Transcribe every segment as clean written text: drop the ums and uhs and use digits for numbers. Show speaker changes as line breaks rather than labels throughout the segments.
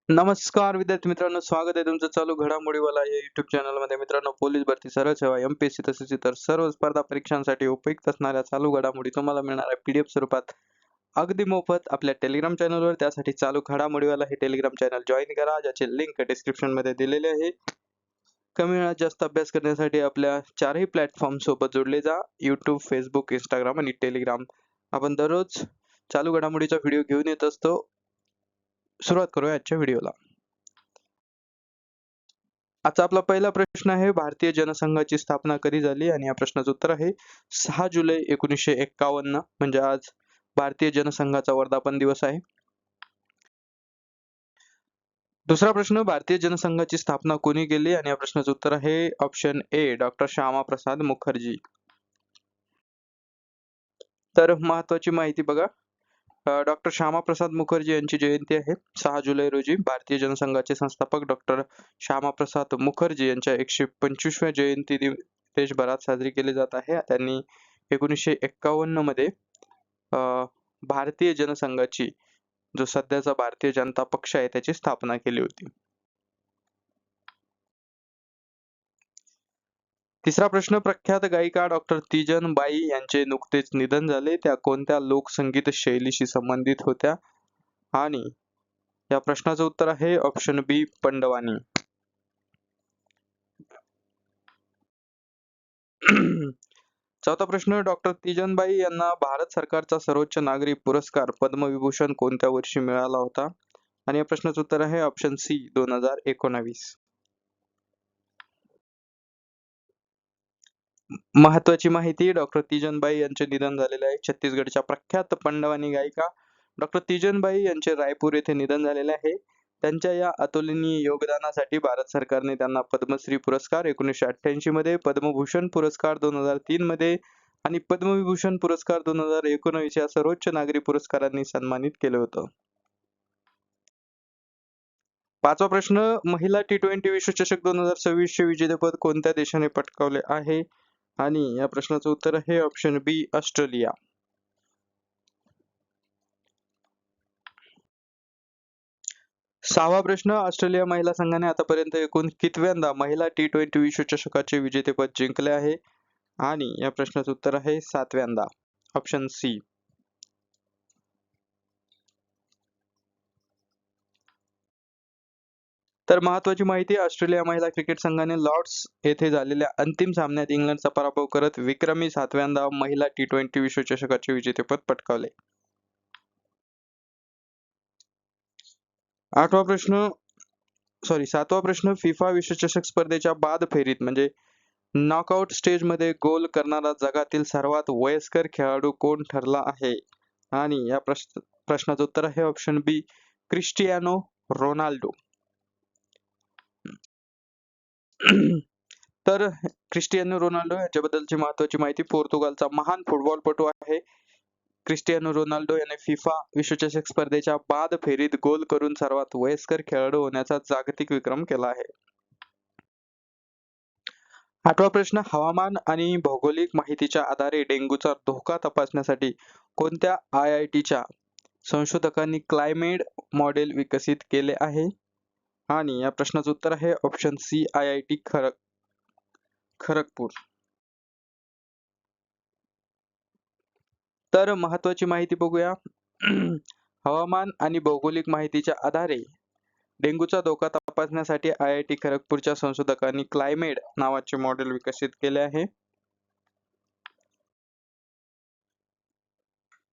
नमस्कार विद्यार्थी मित्रांनो, स्वागत आहे तुमचं चालू घडामोडीवाला या YouTube चॅनलमध्ये. मित्रांनो, पोलीस भरती, सरळ सेवा, एम-पी-एस-सी तसेच इतर सर्व स्पर्धा परीक्षांसाठी उपयुक्त असणाऱ्या चालू घडामोडी तुम्हाला मिळणार आहे PDF स्वरूपात अगदी मोफत आपल्या टेलिग्राम चॅनलवर. त्यासाठी चालू घडामोडीवाला हे टेलिग्राम चॅनल जॉइन करा, ज्याची लिंक डिस्क्रिप्शनमध्ये दिलेली आहे. कमी वेळात जास्त अभ्यास करण्यासाठी आपल्या चारही प्लॅटफॉर्म सोबत जोडले जा. YouTube, Facebook, Instagram आणि टेलिग्राम. आपण दररोज चालू घडामोडीचा व्हिडिओ घेऊन येत असतो. सुरुवात करूया आजच्या व्हिडिओला. आजचा आपला पहिला प्रश्न आहे, भारतीय जनसंघाची स्थापना कधी झाली? आणि या प्रश्नाचं उत्तर आहे 6 जुलै 1951. म्हणजे आज भारतीय जनसंघाचा वर्धापन दिवस आहे. दुसरा प्रश्न, भारतीय जनसंघाची स्थापना कोणी केली? आणि या प्रश्नाचं उत्तर आहे option A, doctor Shyamaprasad Mukherjee. तर महत्वाची माहिती बघा, डॉक्टर श्यामाप्रसाद मुखर्जी यांची जयंती आहे 6 जुलै रोजी. भारतीय जनसंघाचे संस्थापक डॉक्टर श्यामाप्रसाद मुखर्जी यांच्या 125व्या जयंती देशभरात साजरी केली जात आहे. त्यांनी 1951 मध्ये भारतीय जनसंघाची, जो सध्याचा भारतीय जनता पक्ष आहे, त्याची स्थापना केली होती. तिसरा प्रश्न, प्रख्यात गायिका डॉक्टर तीजन बाई यांचे नुकतेच निधन झाले. त्या कोणत्या लोकसंगीत शैलीशी संबंधित होत्या? आणि या प्रश्नाचं उत्तर आहे ऑप्शन बी, पंडवानी. चौथा प्रश्न, डॉक्टर तीजनबाई यांना भारत सरकारचा सर्वोच्च नागरी पुरस्कार पद्मविभूषण कोणत्या वर्षी मिळाला होता? आणि या प्रश्नाचं उत्तर आहे ऑप्शन सी, 2019. महत्वाची माहिती, डॉक्टर तीजनबाई यांचे निधन झालेले आहे. छत्तीसगडच्या प्रख्यात पंडवानी गायिका डॉक्टर तीजनबाई यांचे रायपूर येथे निधन झालेले आहे. त्यांच्या या अतुलनीय योगदानासाठी भारत सरकारने त्यांना पद्मश्री पुरस्कार 1988 मध्ये, पद्मभूषण पुरस्कार 2003 मध्ये आणि पद्मविभूषण पुरस्कार 2019 या सर्वोच्च नागरी पुरस्कारांनी सन्मानित केलं होतं. पाचवा प्रश्न, महिला T20 विश्वचषक 2026 चे विजेतेपद कोणत्या देशाने पटकावले आहे? आणि या प्रश्नाचं उत्तर आहे ऑप्शन बी, ऑस्ट्रेलिया. सहावा प्रश्न, ऑस्ट्रेलिया महिला संघाने आतापर्यंत एकूण कितव्यांदा महिला T20 विश्वचषकाचे विजेतेपद जिंकले आहे? आणि या प्रश्नाचं उत्तर आहे 7व्यांदा, ऑप्शन सी. तर महत्वाची माहिती, ऑस्ट्रेलिया महिला क्रिकेट संघाने लॉर्ड्स येथे झालेल्या अंतिम सामन्यात इंग्लंडचा पराभव करत विक्रमी 7व्यांदा महिला T20 विश्वचषकाचे विजेतेपद पटकावले. सातवा प्रश्न, फिफा विश्वचषक स्पर्धेच्या बाद फेरीत म्हणजे नॉकआउट स्टेजमध्ये गोल करणारा जगातील सर्वात वयस्कर खेळाडू कोण ठरला आहे? आणि या प्रश्नाचं उत्तर आहे ऑप्शन बी, क्रिस्टियानो रोनाल्डो. तर क्रिस्टियानो रोनाल्डो याच्याबद्दलची महत्वाची माहिती, पोर्तुगालचा महान फुटबॉलपटू आहे. क्रिस्टियानो रोनाल्डो याने फिफा विश्वचषक स्पर्धेच्या बाद फेरीत गोल करून सर्वात वयस्कर खेळाडू होण्याचा जागतिक विक्रम केला आहे. आठवा प्रश्न, हवामान आणि भौगोलिक माहितीच्या आधारे डेंग्यूचा धोका तपासण्यासाठी कोणत्या IITच्या संशोधकांनी क्लायमेट मॉडेल विकसित केले आहे? आणि या प्रश्नाचं उत्तर आहे ऑप्शन सी, IIT खरगपूर. तर महत्वाची माहिती बघूया. हवामान आणि भौगोलिक माहितीच्या आधारे डेंग्यूचा धोका तपासण्यासाठी IIT खरगपूरच्या संशोधकांनी क्लायमेट नावाचे मॉडेल विकसित केले आहे.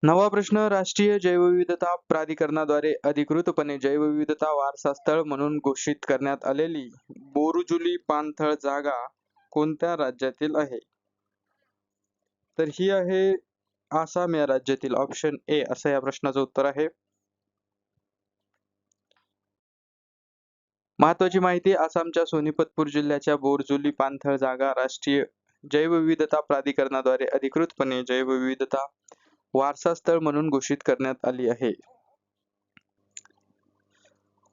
नववा प्रश्न, राष्ट्रीय जैवविविधता प्राधिकरणाद्वारे अधिकृतपणे जैवविविधता वारसा स्थळ म्हणून घोषित करण्यात आलेली बोरुजुली पाणथळ जागा कोणत्या राज्यातील आहे? तर ही आहे आसाम या राज्यातील, ऑप्शन ए असं या प्रश्नाचं उत्तर आहे. महत्वाची माहिती, आसामच्या सोनीपतपूर जिल्ह्याच्या बोरजुली पाणथळ जागा राष्ट्रीय जैवविविधता प्राधिकरणाद्वारे अधिकृतपणे जैवविविधता वारसा स्थळ म्हणून घोषित करण्यात आली आहे.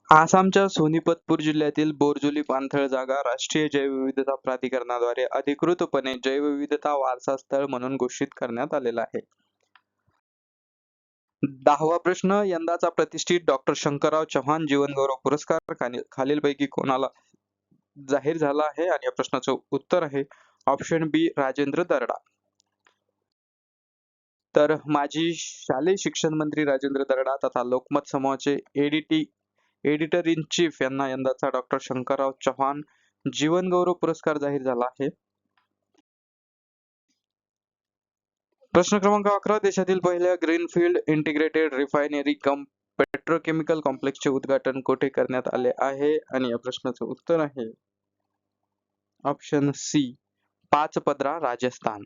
आसामच्या सोनीपतपूर जिल्ह्यातील बोरजुली पाणथळ जागा राष्ट्रीय जैवविविधता प्राधिकरणाद्वारे अधिकृतपणे जैवविविधता वारसा स्थळ म्हणून घोषित करण्यात आलेला आहे. 10वा प्रश्न, यंदाचा प्रतिष्ठित डॉक्टर शंकरराव चव्हाण जीवनगौरव पुरस्कार खालीलपैकी कोणाला जाहीर झाला आहे? आणि या प्रश्नाचं उत्तर आहे ऑप्शन बी राजेंद्र दर्डा. तर माजी शालेय शिक्षण मंत्री राजेंद्र दर्डा तथा लोकमत समूहाचे एडिटर इन चीफ यांना यंदाचा डॉक्टर शंकरराव चव्हाण जीवनगौरव पुरस्कार जाहीर झाला आहे. प्रश्न क्रमांक 11, देशातील पहिल्या ग्रीनफील्ड इंटिग्रेटेड रिफायनरी कम पेट्रोकेमिकल कॉम्प्लेक्सचे उद्घाटन कोठे करण्यात आले आहे? आणि या प्रश्नाचं उत्तर आहे ऑप्शन सी पाचपदरा, राजस्थान.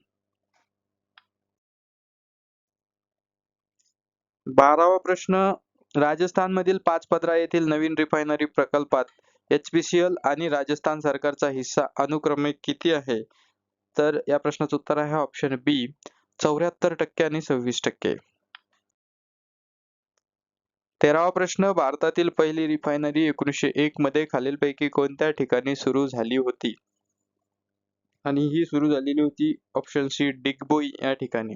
12वा प्रश्न, राजस्थानमधील पाचपदरा येथील नवीन रिफायनरी प्रकल्पात HPCL आणि राजस्थान सरकारचा हिस्सा अनुक्रमे किती आहे? तर या प्रश्नाचं उत्तर आहे ऑप्शन बी 74% आणि 26%. 13वा प्रश्न, भारतातील पहिली रिफायनरी 1901 मध्ये खालीलपैकी कोणत्या ठिकाणी सुरू झाली होती? आणि ही सुरू झालेली होती ऑप्शन सी डिगबोई या ठिकाणी.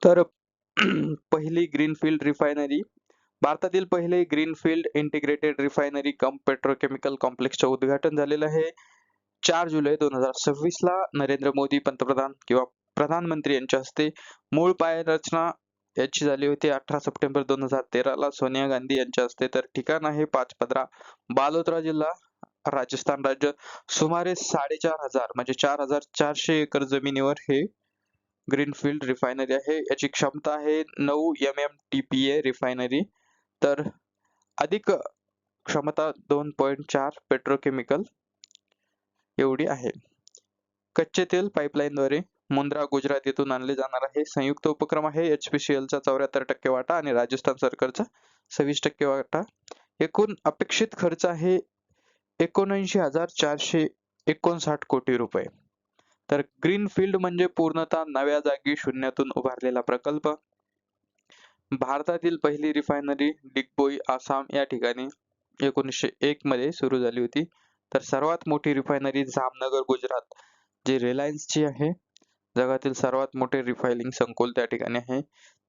तर पहिली ग्रीनफील्ड रिफायनरी, भारतातील पहिले ग्रीनफील्ड इंटिग्रेटेड रिफायनरी कम पेट्रोकेमिकल कॉम्प्लेक्सचं उद्घाटन झालेलं आहे 4 जुलै 2026 ला नरेंद्र मोदी पंतप्रधान किंवा प्रधानमंत्री यांच्या हस्ते. मूळ पायरचना याची झाली होती 18 सप्टेंबर 2013 ला सोनिया गांधी यांच्या हस्ते. तर ठिकाण आहे पाचपदरा, बालोतरा जिल्हा, राजस्थान राज्य. सुमारे 4,500 म्हणजे 4,400 एकर जमिनीवर हे ग्रीनफील्ड रिफायनरी आहे. याची क्षमता आहे 9 MMTPA रिफायनरी. तर अधिक क्षमता 2.4 पेट्रोकेमिकल एवढी आहे. कच्चे तेल पाईपलाईनद्वारे मुंद्रा गुजरात येथून आणले जाणार आहे. संयुक्त उपक्रम आहे HPCL चा 74% वाटा आणि राजस्थान सरकारचा 26% वाटा. एकूण अपेक्षित खर्च आहे 79,459 कोटी रुपये. तर ग्रीनफील्ड म्हणजे पूर्णतः नव्या जागी शून्यातून उभारलेला प्रकल्प. भारतातील पहिली रिफायनरी डिगबोई, आसाम या ठिकाणी 1901 मध्ये सुरू झाली होती. तर सर्वात मोठी रिफायनरी जामनगर, गुजरात, जी रिलायन्सची आहे. जगातील सर्वात मोठे रिफायनिंग संकुल त्या ठिकाणी आहे.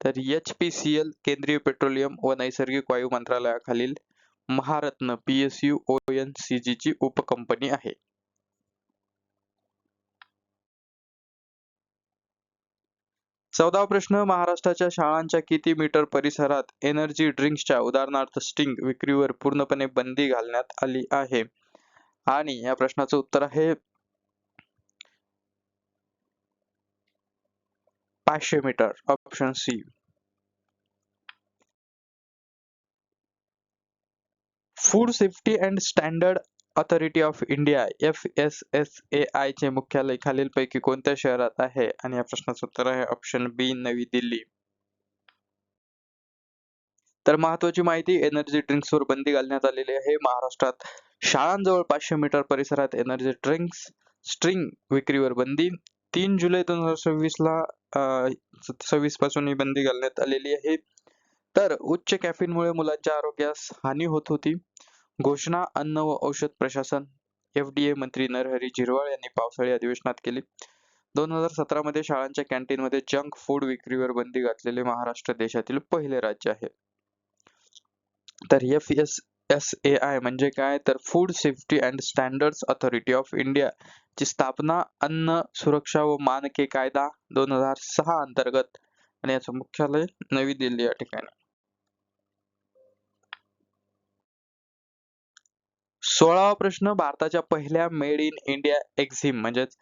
तर HPCL केंद्रीय पेट्रोलियम व नैसर्गिक वायू मंत्रालयाखालील महारत्न PSU ONCG ची उपकंपनी आहे. चौदावा प्रश्न, महाराष्ट्राच्या शाळांच्या किती मीटर परिसरात एनर्जी ड्रिंक्सच्या उदाहरणार्थ स्टिंग विक्रीवर पूर्णपणे बंदी घालण्यात आली आहे? आणि या प्रश्नाचं उत्तर आहे 500 metre, option C. Food safety and standard authority of India FSSAI चे मुख्यालय खालीलपैकी कोणत्या शहरात आहे? आणि या प्रश्नाचं उत्तर आहे ऑप्शन बी नवी दिल्ली. तर महत्वाची माहिती, एनर्जी ड्रिंक्सवर बंदी घालण्यात आलेली आहे. महाराष्ट्रात शाळांजवळ 500 मीटर परिसरात एनर्जी ड्रिंक्स स्ट्रिंग विक्रीवर बंदी. 3 जुलै 2026 ला 26 पासून ही बंदी घालण्यात आलेली आहे. तर उच्च कॅफीनमुळे मुलांच्या आरोग्यास हानी होत होती. घोषणा अन्न व औषध प्रशासन FDA मंत्री नरहरी झिरवाळ यांनी पावसाळी अधिवेशनात केली. 2017 मध्ये शाळांच्या कॅन्टीनमध्ये जंक फूड विक्रीवर बंदी घातलेले महाराष्ट्र देशातील पहिले राज्य आहे. तर FSSAI म्हणजे काय? तर food safety and standards authority of India ची स्थापना अन्न सुरक्षा व मानके कायदा 2006 अंतर्गत आणि याचं मुख्यालय नवी दिल्ली या ठिकाणी. 16वा प्रश्न, भारताच्या पहिल्या मेड इन इंडिया एक्झिम म्हणजेच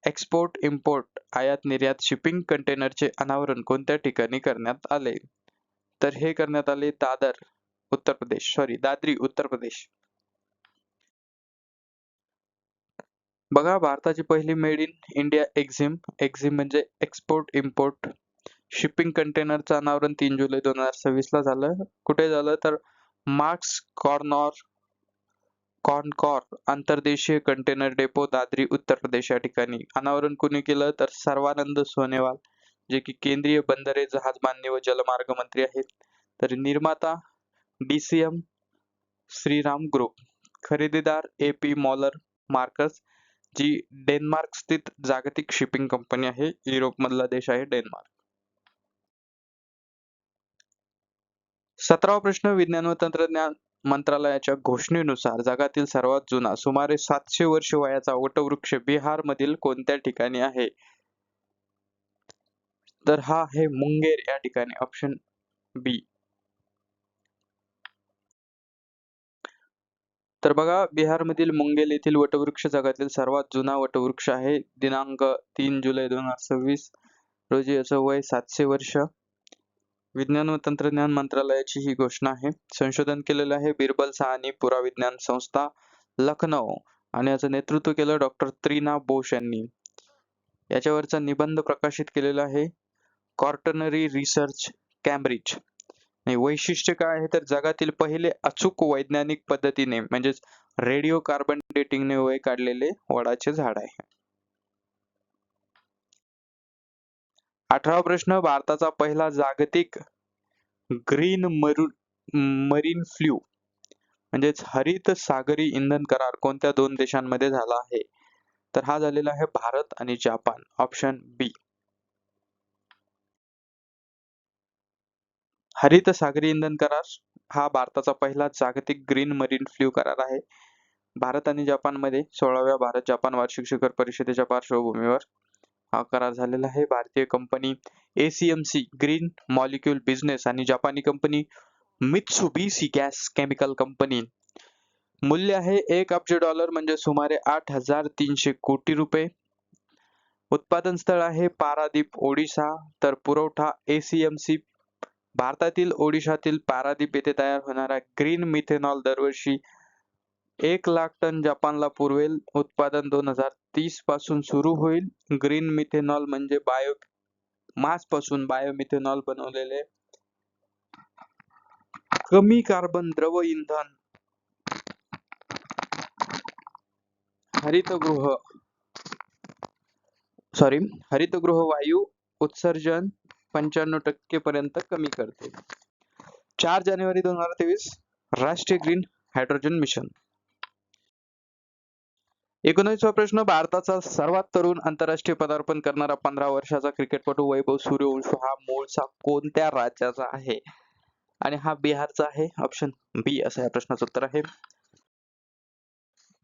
एक्सपोर्ट इम्पोर्ट आयात निर्यात शिपिंग कंटेनरचे अनावरण कोणत्या ठिकाणी करण्यात आले? तर हे करण्यात आले दादरी उत्तर प्रदेश. बघा, भारताची पहिली मेड इन इंडिया एक्झिम म्हणजे एक्सपोर्ट इम्पोर्ट शिपिंग कंटेनरचं अनावरण 3 जुलै 2026 ला झालं. कुठे झालं? तर मार्क्स कॉनकॉर अंतर्देशीय कंटेनर डेपो दादरी उत्तर प्रदेश या ठिकाणी. अनावरण कोणी केलं? तर सर्वानंद सोनेवाल, जे की केंद्रीय बंदरे, जहाजबांधणी व जलमार्ग मंत्री आहेत. तर निर्माता DCM श्रीराम ग्रुप, खरेदीदार AP मॉलर मार्कस, जी डेन्मार्क स्थित जागतिक शिपिंग कंपनी आहे. युरोप मधला देश आहे डेन्मार्क. 17वा प्रश्न, विज्ञान व तंत्रज्ञान मंत्रालयाच्या घोषणेनुसार जगातील सर्वात जुना सुमारे 700 वर्ष वयाचा वटवृक्ष बिहार मधील कोणत्या ठिकाणी आहे? तर हा आहे मुंगेर या ठिकाणी, ऑप्शन बी. तर बघा, बिहारमधील मुंगेर येथील वटवृक्ष जगातील सर्वात जुना वटवृक्ष आहे. दिनांक 3 जुलै 2026 रोजी याचं वय 700 वर्ष. विज्ञान व तंत्रज्ञान मंत्रालयाची ही घोषणा आहे. संशोधन केलेलं आहे बिरबल सहानी पुराविज्ञान संस्था, लखनौ, आणि याचं नेतृत्व केलं डॉक्टर त्रिना बोस यांनी. याच्यावरचा निबंध प्रकाशित केलेला आहे कॉर्टनरी रिसर्च, कॅम्ब्रिज. आणि वैशिष्ट्य काय आहे, तर जगातील पहिले अचूक वैज्ञानिक पद्धतीने म्हणजेच रेडिओ कार्बन डेटिंगने वय काढलेले वडाचे झाड आहे. 18वा प्रश्न, भारताचा पहिला जागतिक ग्रीन मरीन फ्ल्यू म्हणजेच हरित सागरी इंधन करार कोणत्या दोन देशांमध्ये झाला आहे? तर हा झालेला आहे भारत आणि जपान, ऑप्शन बी. हरित सागरी इंधन करार हा भारताचा पहिला जागतिक ग्रीन मरीन फ्ल्यू करार आहे. भारत आणि जपानमध्ये 16व्या भारत जपान वार्षिक शिखर परिषदेच्या पार्श्वभूमीवर हा करार झालेला आहे. भारतीय company ACMC green molecule business आणि जपानी company Mitsubishi gas chemical company. मूल्य आहे $1 अब्ज म्हणजे सुमारे 8,300 कोटी रुपये. उत्पादन स्थळ आहे पारादीप, ओडिशा. तर पुरवठा ACMC भारतातील ओडिशातील पारादीप येथे तयार होणारा ग्रीन मिथेनॉल दरवर्षी 1,00,000 टन जपानला पुरवेल. उत्पादन 2030 पासून सुरू होईल. ग्रीन मिथेनॉल म्हणजे मास पासून बायोमिथेनॉल बनवलेले कमी कार्बन द्रव इंधन. हरितगृह वायू उत्सर्जन 95% पर्यंत कमी करते. 4 जानेवारी 2023 राष्ट्रीय ग्रीन हायड्रोजन मिशन. 19वा प्रश्न, भारताचा सर्वात तरुण आंतरराष्ट्रीय पदार्पण करणारा 15 वर्षाचा क्रिकेटपटू वैभव सूर्यवंशी हा मूळचा कोणत्या राज्याचा आहे? आणि हा बिहारचा आहे, ऑप्शन बी असं या प्रश्नाचं उत्तर आहे.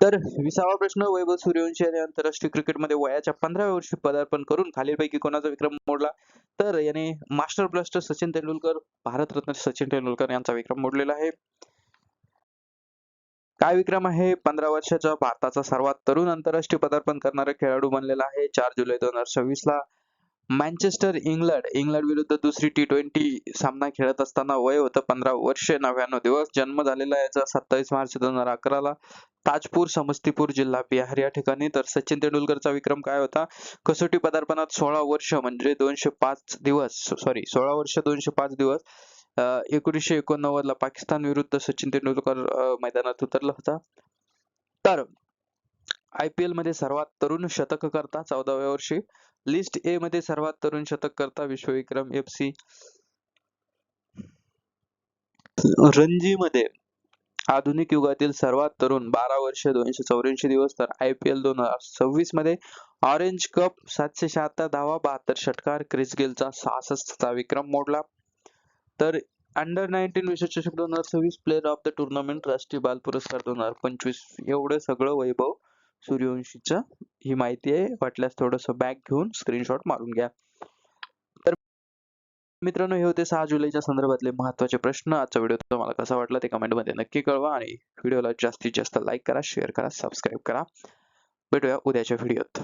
तर 20वा प्रश्न, वैभव सूर्यवंशी याने आंतरराष्ट्रीय क्रिकेटमध्ये वयाच्या 15व्या वर्षी पदार्पण करून खालीलपैकी कोणाचा विक्रम मोडला? तर याने मास्टर ब्लास्टर सचिन तेंडुलकर, भारतरत्न सचिन तेंडुलकर यांचा विक्रम मोडलेला आहे. काय विक्रम आहे? 15 वर्षाचा भारताचा सर्वात तरुण आंतरराष्ट्रीय पदार्पण करणारा खेळाडू बनलेला आहे. 4 जुलै 2026 ला मँचेस्टर इंग्लंड विरुद्ध दुसरी T20 सामना खेळत असताना वय होतं 15 वर्षे 99 दिवस. जन्म झालेला याचा 27 मार्च 2011 ला ताजपूर, समस्तीपूर जिल्हा बिहार या ठिकाणी. तर सचिन तेंडुलकरचा विक्रम काय होता? कसोटी पदार्पणात 16 वर्ष म्हणजे 205 दिवस, 16 वर्ष 205 दिवस. 1989 ला पाकिस्तान विरुद्ध सचिन तेंडुलकर मैदानात उतरला होता. तर IPL मध्ये सर्वात तरुण शतककर्ता 14व्या वर्षी. लिस्ट ए मध्ये सर्वात तरुण शतककर्ता विश्वविक्रम FC. रणजी मध्ये आधुनिक युगातील सर्वात तरुण 12 वर्ष 284 दिवस. तर IPL 2026 मध्ये ऑरेंज कप 776 धावा 72 षटकार, क्रिस गेलचा 66 चा विक्रम मोडला. तर अंडर-19 विश्वचषक 2026 प्लेअर ऑफ द टुर्नामेंट, राष्ट्रीय बाल पुरस्कार 2025, एवढं सगळं वैभव सूर्यवंशीचं ही माहिती आहे. वाटल्यास थोडंसं बॅक घेऊन स्क्रीनशॉट मारून घ्या. तर मित्रांनो, हे होते 6 जुलैच्या संदर्भातले महत्त्वाचे प्रश्न. आजचा व्हिडिओ तुम्हाला कसा वाटला ते कमेंटमध्ये नक्की कळवा आणि व्हिडिओला जास्तीत जास्त लाईक करा, शेअर करा, सबस्क्राईब करा. भेटूया उद्याच्या व्हिडिओत.